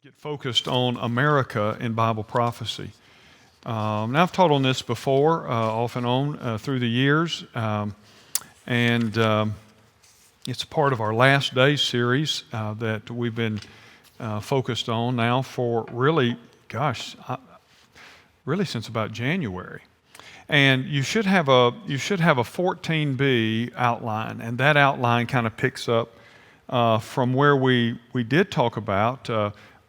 get focused on America in Bible prophecy. Now, I've taught on this before, off and on through the years, and it's part of our Last Days series that we've been focused on now for really since about January. And you should have a 14B outline, and that outline kind of picks up from where we did talk about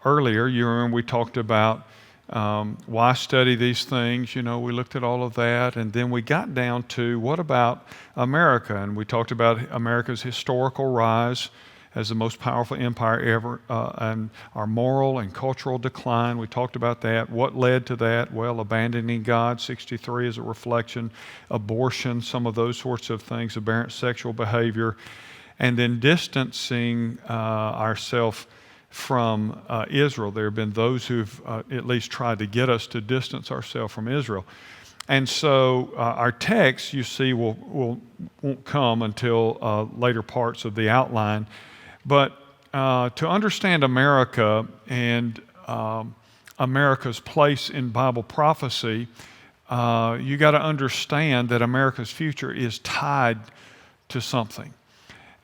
earlier. You remember we talked about why study these things. We looked at all of that, and then we got down to what about America, and we talked about America's historical rise as the most powerful empire ever, and our moral and cultural decline. We talked about that. What led to that? Well, abandoning God, 63 is a reflection, abortion, some of those sorts of things, aberrant sexual behavior, and then distancing ourselves from Israel. There have been those who've at least tried to get us to distance ourselves from Israel. And so our text, you see, won't come until later parts of the outline. But to understand America and America's place in Bible prophecy, you got to understand that America's future is tied to something.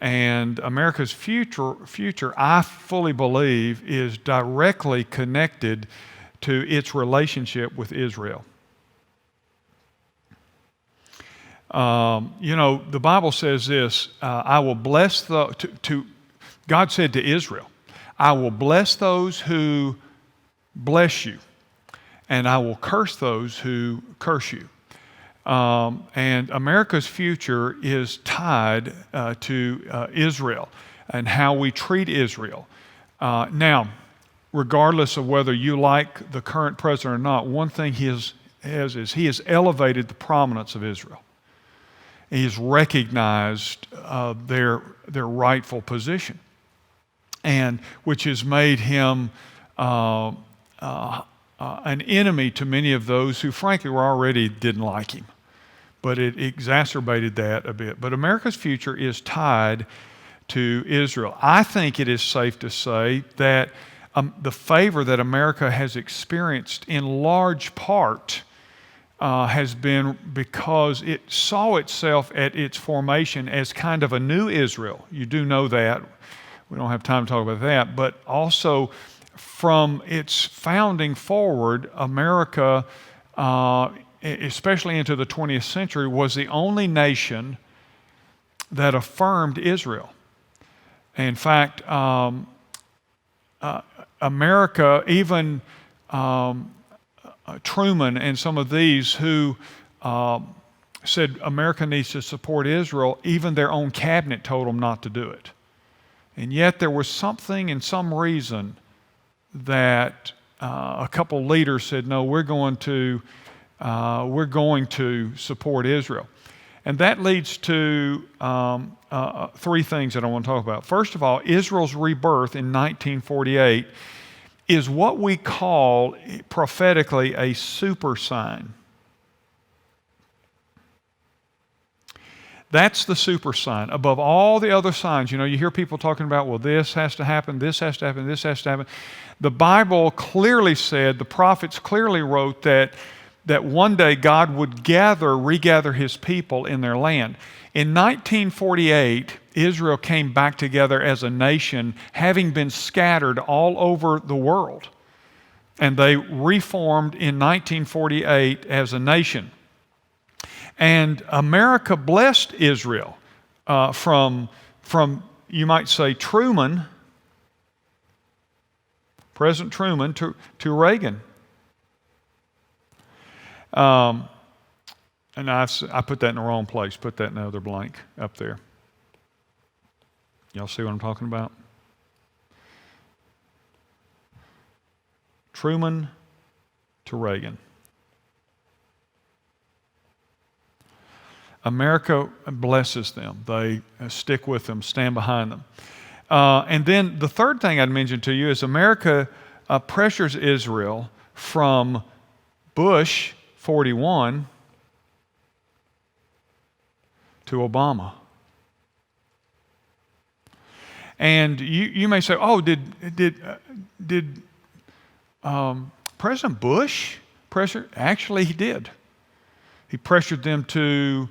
And America's future, I fully believe, is directly connected to its relationship with Israel. The Bible says this, I will bless God said to Israel, I will bless those who bless you, and I will curse those who curse you. And America's future is tied to Israel and how we treat Israel. Now, regardless of whether you like the current president or not, one thing he has elevated the prominence of Israel. He has recognized their rightful position, and which has made him an enemy to many of those who frankly already didn't like him. But it exacerbated that a bit. But America's future is tied to Israel. I think it is safe to say that the favor that America has experienced in large part has been because it saw itself at its formation as kind of a new Israel. You do know that. We don't have time to talk about that. But also from its founding forward, America, especially into the 20th century, was the only nation that affirmed Israel. In fact, America, even Truman and some of these who said America needs to support Israel, even their own cabinet told them not to do it. And yet there was something and some reason that a couple leaders said, no, we're going to support Israel. And that leads to three things that I want to talk about. First of all, Israel's rebirth in 1948 is what we call prophetically a super sign. That's the super sign. Above all the other signs, you hear people talking about, well, this has to happen, this has to happen, this has to happen. The Bible clearly said, the prophets clearly wrote that one day God would regather his people in their land. In 1948, Israel came back together as a nation, having been scattered all over the world. And they reformed in 1948 as a nation. And America blessed Israel from you might say Truman, President Truman, to Reagan. And I put that in the wrong place. Put that in the other blank up there. Y'all see what I'm talking about? Truman to Reagan. America blesses them. They stick with them, stand behind them. And then the third thing I'd mention to you is America pressures Israel from Bush 41 to Obama. And you may say, oh, did President Bush actually he did. He pressured them to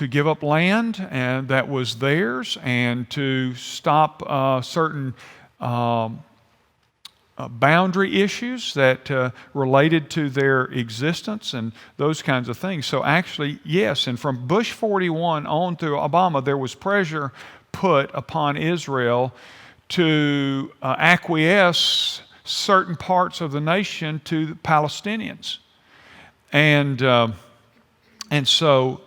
give up land and that was theirs, and to stop certain boundary issues that related to their existence and those kinds of things. So actually, yes, and from Bush 41 on through Obama, there was pressure put upon Israel to acquiesce certain parts of the nation to the Palestinians. And so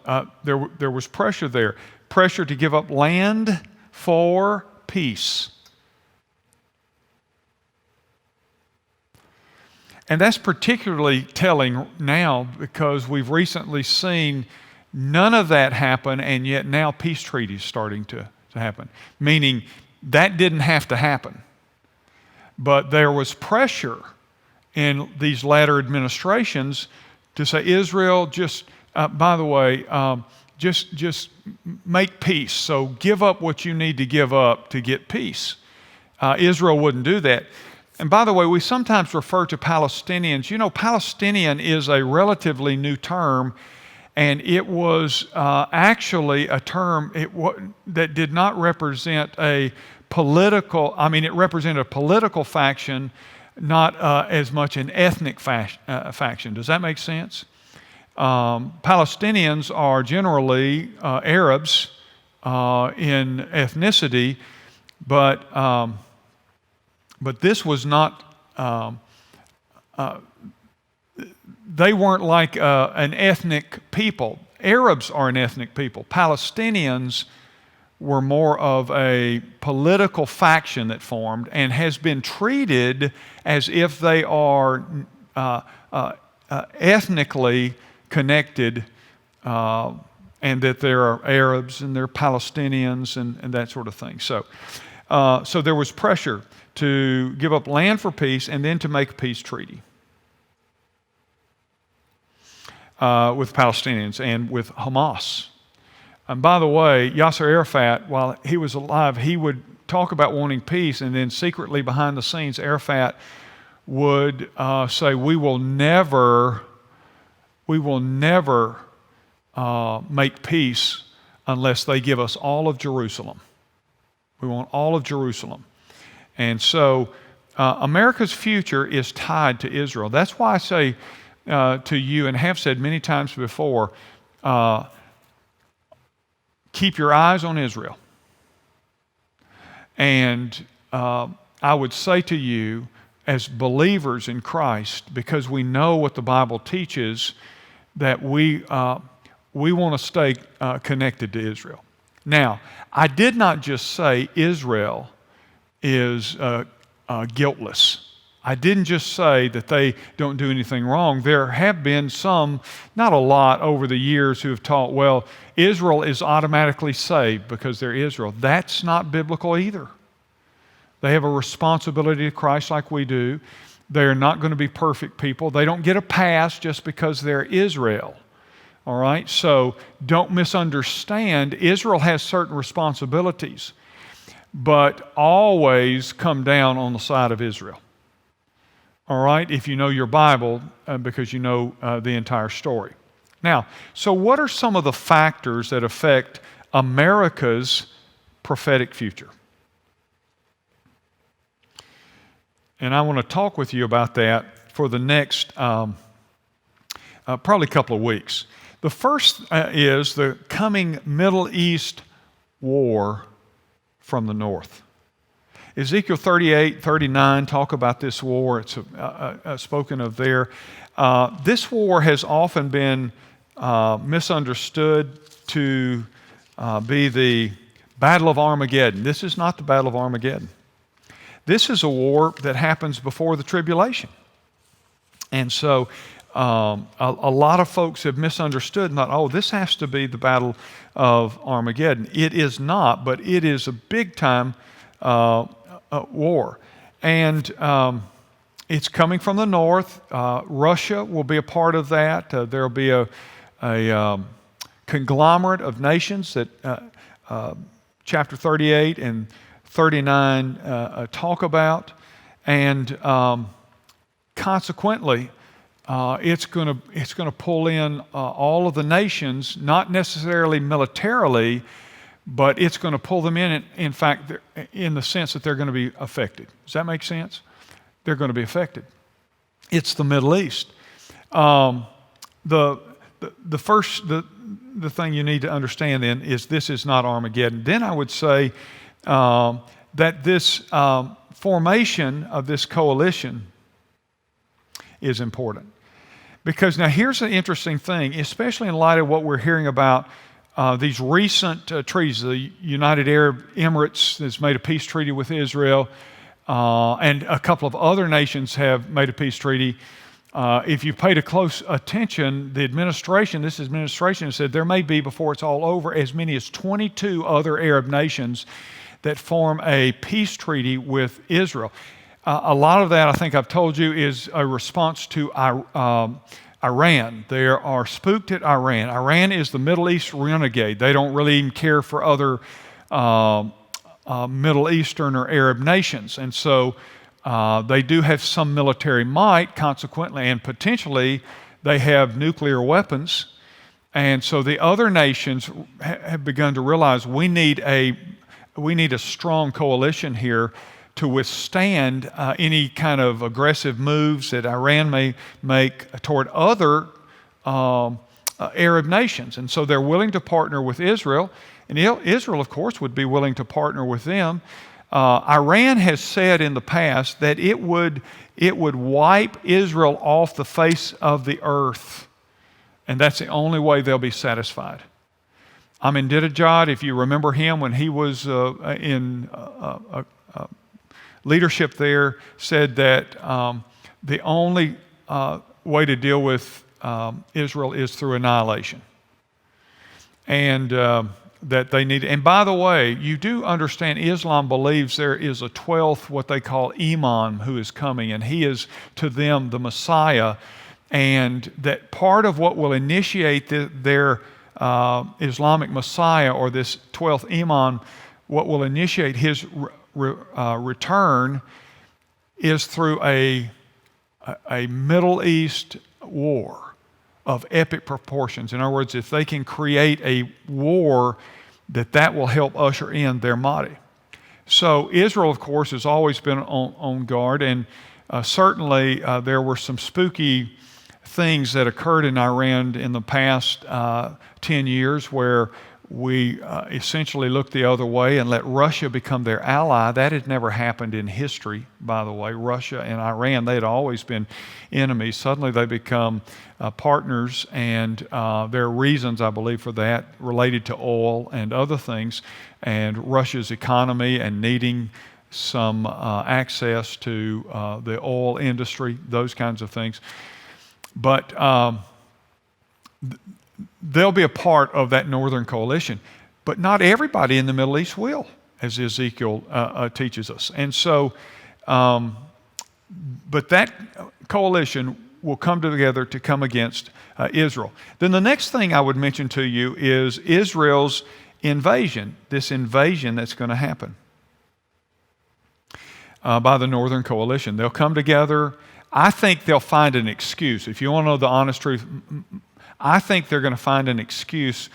there was pressure there. Pressure to give up land for peace. And that's particularly telling now because we've recently seen none of that happen, and yet now peace treaties starting to happen. Meaning that didn't have to happen. But there was pressure in these latter administrations to say, Israel, just make peace. So give up what you need to give up to get peace. Israel wouldn't do that. And by the way, we sometimes refer to Palestinians. You know, Palestinian is a relatively new term, and it was actually a term that did not represent a political, it represented a political faction, not as much an ethnic faction. Does that make sense? Palestinians are generally Arabs in ethnicity, but this was not, they weren't like an ethnic people. Arabs are an ethnic people. Palestinians were more of a political faction that formed and has been treated as if they are ethnically connected, and that there are Arabs and there are Palestinians and that sort of thing. So there was pressure to give up land for peace and then to make a peace treaty with Palestinians and with Hamas. And by the way, Yasser Arafat, while he was alive, he would talk about wanting peace, and then secretly behind the scenes, Arafat would say, we will never make peace unless they give us all of Jerusalem. We want all of Jerusalem. And so America's future is tied to Israel. That's why I say to you, and have said many times before, keep your eyes on Israel. And I would say to you, as believers in Christ, because we know what the Bible teaches, that we want to stay connected to Israel. Now, I did not just say Israel is guiltless. I didn't just say that they don't do anything wrong. There have been some, not a lot over the years, who have taught, well, Israel is automatically saved because they're Israel. That's not biblical either. They have a responsibility to Christ like we do. They're not going to be perfect people. They don't get a pass just because they're Israel. All right? So don't misunderstand. Israel has certain responsibilities, but always come down on the side of Israel. All right? If you know your Bible, because you know the entire story. Now, so what are some of the factors that affect America's prophetic future? And I want to talk with you about that for the next probably a couple of weeks. The first is the coming Middle East war from the north. Ezekiel 38, 39 talk about this war. It's spoken of there. This war has often been misunderstood to be the Battle of Armageddon. This is not the Battle of Armageddon. This is a war that happens before the tribulation. And so a lot of folks have misunderstood and thought, oh, this has to be the Battle of Armageddon. It is not, but it is a big-time war. And it's coming from the north. Russia will be a part of that. There will be a conglomerate of nations that chapter 38 and 39 talk about. And consequently, it's going to pull in all of the nations, not necessarily militarily, but it's going to pull them in fact, in the sense that they're going to be affected. Does that make sense? They're going to be affected. It's the Middle East. The thing you need to understand then is this is not Armageddon. Then I would say that this formation of this coalition is important. Because now here's an interesting thing, especially in light of what we're hearing about these recent treaties. The United Arab Emirates has made a peace treaty with Israel, and a couple of other nations have made a peace treaty. If you paid a close attention, this administration said there may be, before it's all over, as many as 22 other Arab nations that form a peace treaty with Israel. A lot of that, I think I've told you, is a response to Iran. They are spooked at Iran. Iran is the Middle East renegade. They don't really even care for other Middle Eastern or Arab nations. And so they do have some military might, consequently, and potentially they have nuclear weapons. And so the other nations have begun to realize we need a strong coalition here to withstand any kind of aggressive moves that Iran may make toward other Arab nations. And so they're willing to partner with Israel, and Israel, of course, would be willing to partner with them. Iran has said in the past that it would wipe Israel off the face of the earth, and that's the only way they'll be satisfied. Ahmadinejad, if you remember him when he was in leadership there, said that the only way to deal with Israel is through annihilation. And that they need, and by the way, you do understand Islam believes there is a 12th, what they call Imam, who is coming, and he is to them the Messiah, and that part of what will initiate their Islamic Messiah, or this 12th Imam, what will initiate his return is through a Middle East war of epic proportions. In other words, if they can create a war, that will help usher in their Mahdi. So Israel, of course, has always been on guard, and certainly there were some spooky things that occurred in Iran in the past 10 years where we essentially looked the other way and let Russia become their ally. That had never happened in history, by the way. Russia and Iran, they had always been enemies. Suddenly they become partners, and there are reasons, I believe, for that related to oil and other things, and Russia's economy and needing some access to the oil industry, those kinds of things. But they'll be a part of that northern coalition. But not everybody in the Middle East will, as Ezekiel teaches us. And so, but that coalition will come together to come against Israel. Then the next thing I would mention to you is Israel's invasion, this invasion that's going to happen by the northern coalition. They'll come together. I think they'll find an excuse. If you want to know the honest truth, I think they're going to find an excuse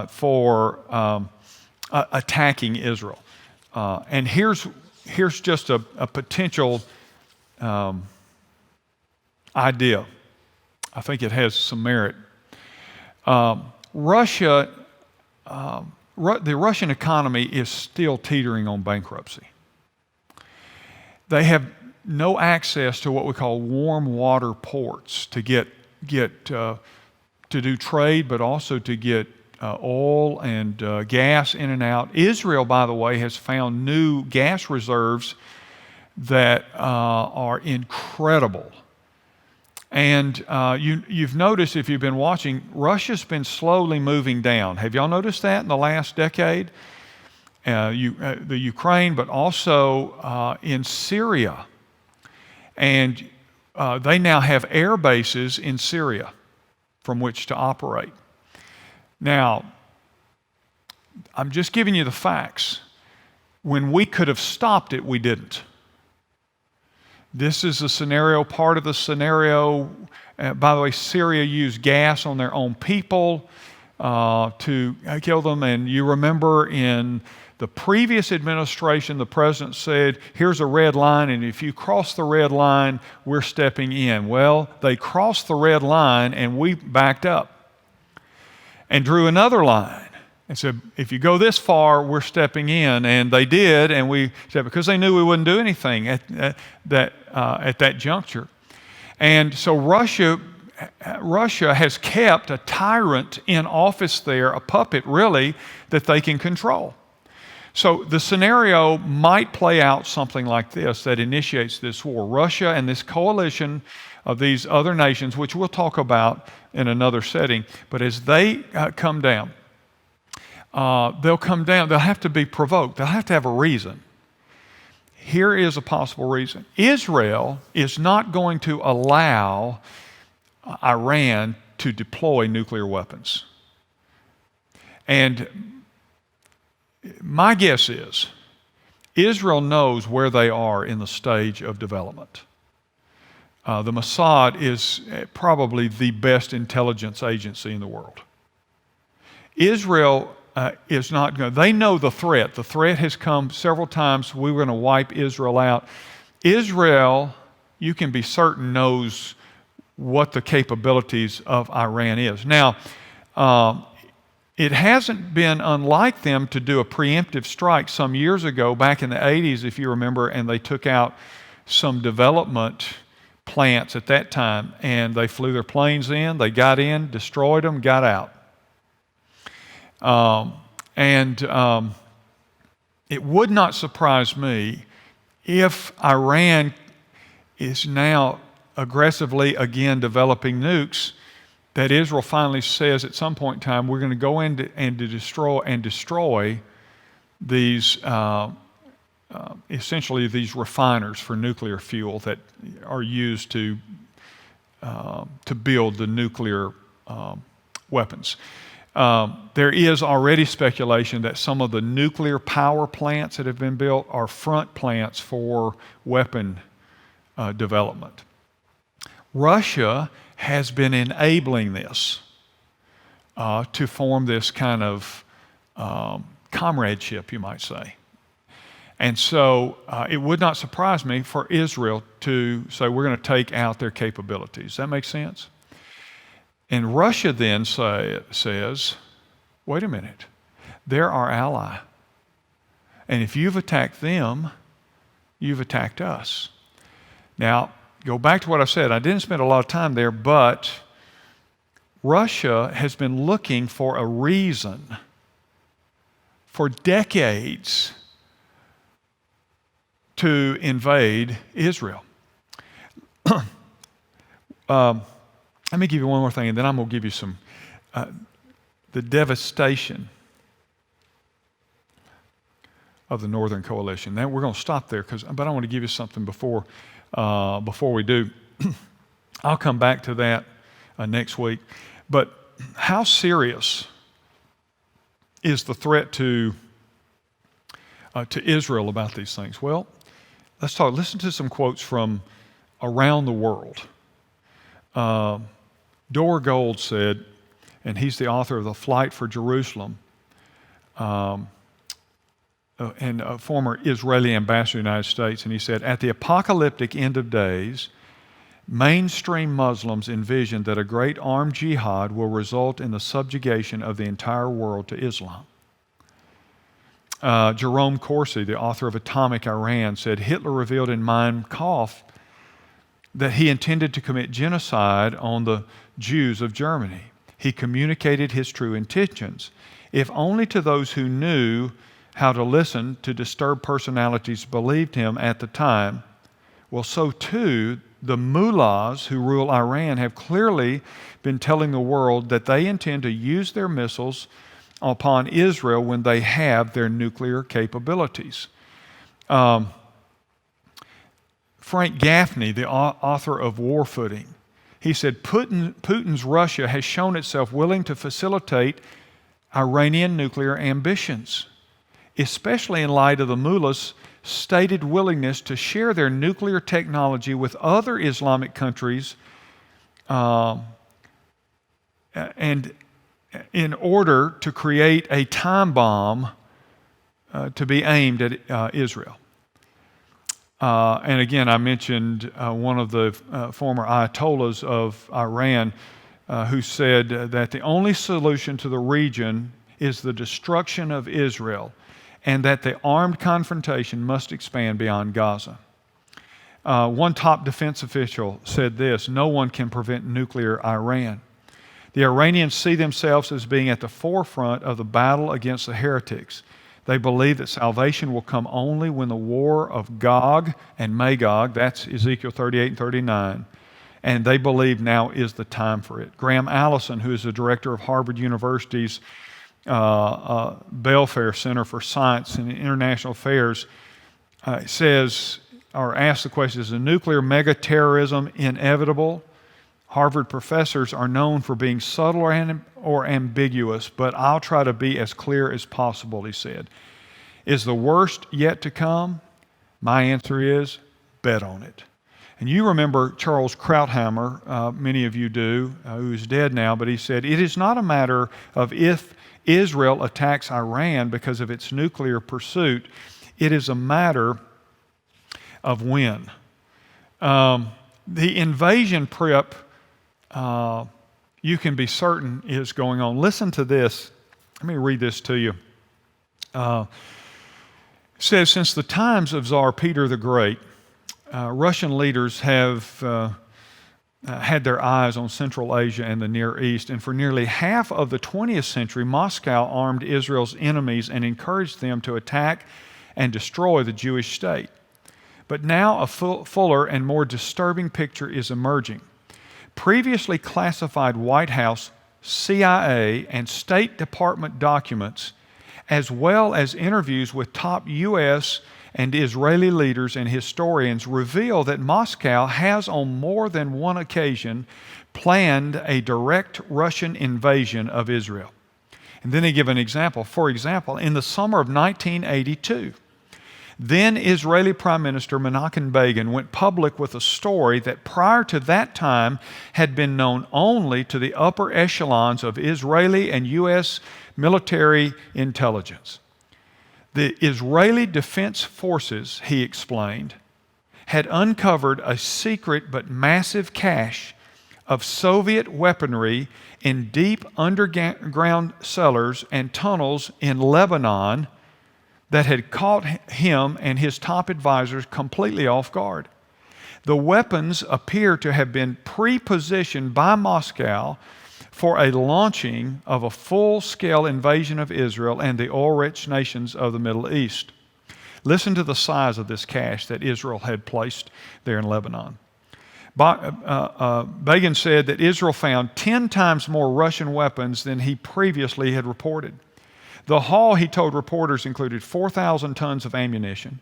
for attacking Israel. And here's just a potential idea. I think it has some merit. Russia, the Russian economy is still teetering on bankruptcy. They have no access to what we call warm water ports to get to do trade, but also to get oil and gas in and out. Israel, by the way, has found new gas reserves that are incredible. And you've noticed, if you've been watching, Russia's been slowly moving down. Have y'all noticed that in the last decade? The Ukraine, but also in Syria. And they now have air bases in Syria from which to operate. Now, I'm just giving you the facts. When we could have stopped it, we didn't. This is a scenario, part of the scenario. By the way, Syria used gas on their own people to kill them. And you remember in the previous administration, the president said, here's a red line, and if you cross the red line, we're stepping in. Well, they crossed the red line, and we backed up and drew another line and said, if you go this far, we're stepping in. And they did, and we said, because they knew we wouldn't do anything at that juncture. And so Russia has kept a tyrant in office there, a puppet really, that they can control. So the scenario might play out something like this that initiates this war. Russia and this coalition of these other nations, which we'll talk about in another setting, but as they come down, they'll come down, they'll have to be provoked, they'll have to have a reason. Here is a possible reason. Israel is not going to allow Iran to deploy nuclear weapons. And my guess is Israel knows where they are in the stage of development. The Mossad is probably the best intelligence agency in the world. Israel is not going to, they know the threat. The threat has come several times. We were going to wipe Israel out. Israel, you can be certain, knows what the capabilities of Iran is. Now, it hasn't been unlike them to do a preemptive strike some years ago, back in the 80s, if you remember, and they took out some development plants at that time, and they flew their planes in, they got in, destroyed them, got out. It would not surprise me if Iran is now aggressively again developing nukes, that Israel finally says at some point in time, we're going to go in and destroy these, essentially these refiners for nuclear fuel that are used to build the nuclear weapons. There is already speculation that some of the nuclear power plants that have been built are front plants for weapon development. Russia has been enabling this to form this kind of comradeship, you might say. And so it would not surprise me for Israel to say, we're going to take out their capabilities. Does that make sense? And Russia then says, wait a minute, they're our ally. And if you've attacked them, you've attacked us. Now, go back to what I said. I didn't spend a lot of time there, but Russia has been looking for a reason for decades to invade Israel. Let me give you one more thing, and then I'm going to give you some, the devastation of the Northern Coalition. Now we're going to stop there, but I want to give you something before we do. I'll come back to that next week. But how serious is the threat to Israel about these things? Well, let's talk. Listen to some quotes from around the world. Dore Gold said, and he's the author of The Flight for Jerusalem, and a former Israeli ambassador to the United States, and he said, at the apocalyptic end of days, mainstream Muslims envision that a great armed jihad will result in the subjugation of the entire world to Islam. Jerome Corsi, the author of Atomic Iran, said Hitler revealed in Mein Kampf that he intended to commit genocide on the Jews of Germany. He communicated his true intentions, if only to those who knew how to listen to disturbed personalities believed him at the time. Well, so too, the mullahs who rule Iran have clearly been telling the world that they intend to use their missiles upon Israel when they have their nuclear capabilities. Frank Gaffney, the author of War Footing, he said, Putin's Russia has shown itself willing to facilitate Iranian nuclear ambitions, especially in light of the mullahs stated willingness to share their nuclear technology with other Islamic countries, and in order to create a time bomb to be aimed at Israel. And again, I mentioned one of the former Ayatollahs of Iran who said that the only solution to the region is the destruction of Israel, and that the armed confrontation must expand beyond Gaza. One top defense official said this: "No one can prevent nuclear Iran. The Iranians see themselves as being at the forefront of the battle against the heretics. They believe that salvation will come only when the war of Gog and Magog," that's Ezekiel 38 and 39, "and they believe now is the time for it." Graham Allison, who is the director of Harvard University's Belfair Center for Science and International Affairs, says, or asks the question, is the nuclear mega-terrorism inevitable? Harvard professors are known for being subtle or ambiguous, but I'll try to be as clear as possible, he said. Is the worst yet to come? My answer is, bet on it. And you remember Charles Krauthammer, many of you do, who's dead now, but he said, it is not a matter of if Israel attacks Iran because of its nuclear pursuit, it is a matter of when. The invasion prep, you can be certain is going on. Listen to this. Let me read this to you. It says, since the times of Tsar Peter the Great, Russian leaders have had their eyes on Central Asia and the Near East, and for nearly half of the 20th century, Moscow armed Israel's enemies and encouraged them to attack and destroy the Jewish state. But now a fuller and more disturbing picture is emerging. Previously classified White House, CIA, and State Department documents, as well as interviews with top U.S. and Israeli leaders and historians, reveal that Moscow has on more than one occasion planned a direct Russian invasion of Israel. And then they give an example. For example, in the summer of 1982, then Israeli Prime Minister Menachem Begin went public with a story that prior to that time had been known only to the upper echelons of Israeli and U.S. military intelligence. The Israeli Defense Forces, he explained, had uncovered a secret but massive cache of Soviet weaponry in deep underground cellars and tunnels in Lebanon that had caught him and his top advisors completely off guard. The weapons appear to have been pre-positioned by Moscow for a launching of a full-scale invasion of Israel and the oil-rich nations of the Middle East. Listen to the size of this cache that Israel had placed there in Lebanon. Begin said that Israel found 10 times more Russian weapons than he previously had reported. The haul, he told reporters, included 4,000 tons of ammunition,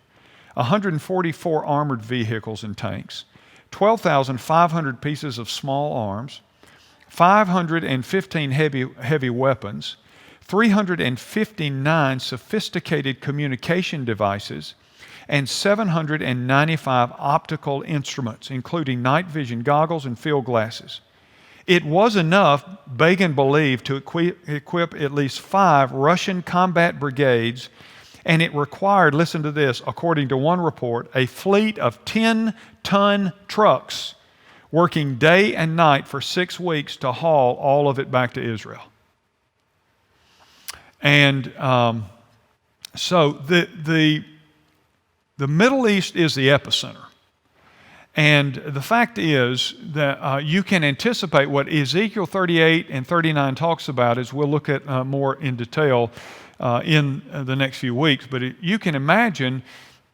144 armored vehicles and tanks, 12,500 pieces of small arms, 515 heavy weapons, 359 sophisticated communication devices, and 795 optical instruments, including night vision goggles and field glasses. It was enough, Begin believed, to equip at least 5 Russian combat brigades, and it required, listen to this, according to one report, a fleet of 10-ton trucks working day and night for 6 weeks to haul all of it back to Israel. And so the Middle East is the epicenter. And the fact is that you can anticipate what Ezekiel 38 and 39 talks about, as we'll look at more in detail in the next few weeks. But you can imagine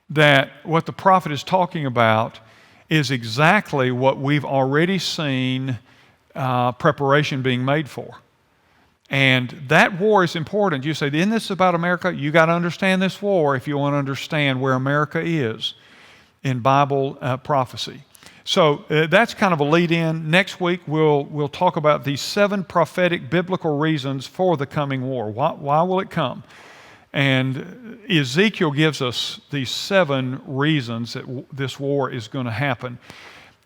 that what the prophet is talking about is exactly what we've already seen preparation being made for. And that war is important. You say, isn't this about America? You got to understand this war if you want to understand where America is in Bible prophecy. So that's kind of a lead-in. Next week we'll talk about these 7 prophetic biblical reasons for the coming war. Why will it come? And Ezekiel gives us these 7 reasons that this war is going to happen.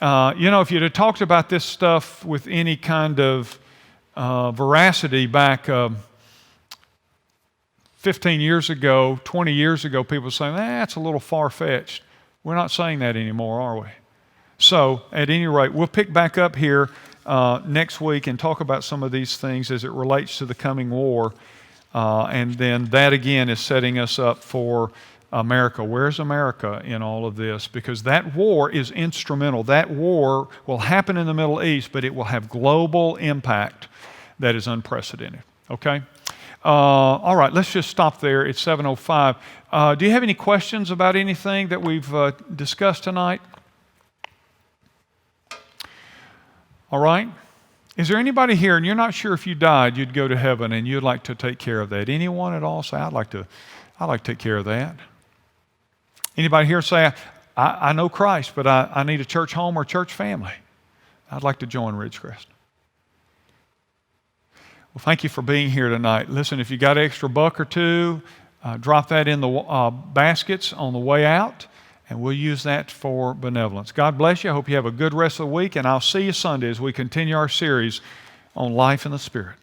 If you'd have talked about this stuff with any kind of veracity back 15 years ago, 20 years ago, people were saying, that's a little far-fetched. We're not saying that anymore, are we? So, at any rate, we'll pick back up here next week and talk about some of these things as it relates to the coming war. And then that again is setting us up for America. Where's America in all of this? Because that war is instrumental. That war will happen in the Middle East, but it will have global impact that is unprecedented. Okay? All right, let's just stop there. It's 7:05. Do you have any questions about anything that we've discussed tonight? All right. Is there anybody here and you're not sure if you died, you'd go to heaven and you'd like to take care of that? Anyone at all say, I'd like to take care of that? Anybody here say, I know Christ, but I need a church home or church family? I'd like to join Ridgecrest. Well, thank you for being here tonight. Listen, if you got an extra buck or two, drop that in the baskets on the way out, and we'll use that for benevolence. God bless you. I hope you have a good rest of the week, and I'll see you Sunday as we continue our series on life in the Spirit.